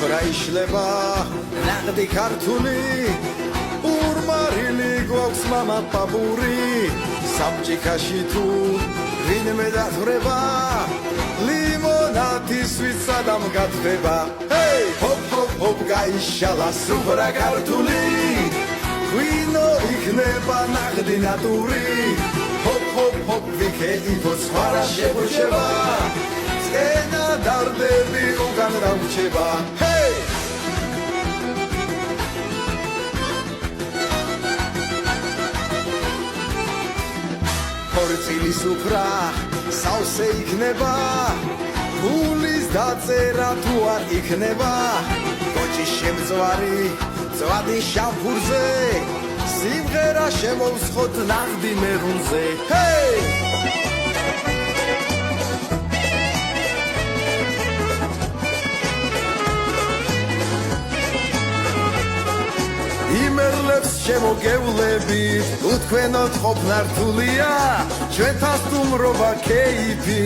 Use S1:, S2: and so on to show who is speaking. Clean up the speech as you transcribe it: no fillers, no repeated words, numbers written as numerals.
S1: სუფრა იშლება ნაღდი ქართული ურმარილი გვაქვს მამა პაპური საბჭიქაში თუ ვინმე დათვრება ლიმონადის ვიცადამ გათბება ჰეი ჰოპ ჰოპ ჰოპ გაიშალა სუფრა ქართული ღვინო იქნება ნაღდი ნატური ჰოპ ჰოპ ჰოპ ვიქეითო სხვა რა შეგვეშება წენა დარდები უკან დავრჩება ჰეი ხორცილის უფრა სავსე იქნება ფულის დაწერა თუ არ იქნება კოჭის შემწვარი წვადი შამფურზე სიმღერა შემოვსხოთ ნაღდი მერუნზე ჰეი იმერლებს შემოგევლებით უთქვენოთ ყოფნა რთულია ჩვენთან სტუმრობა ქეიფი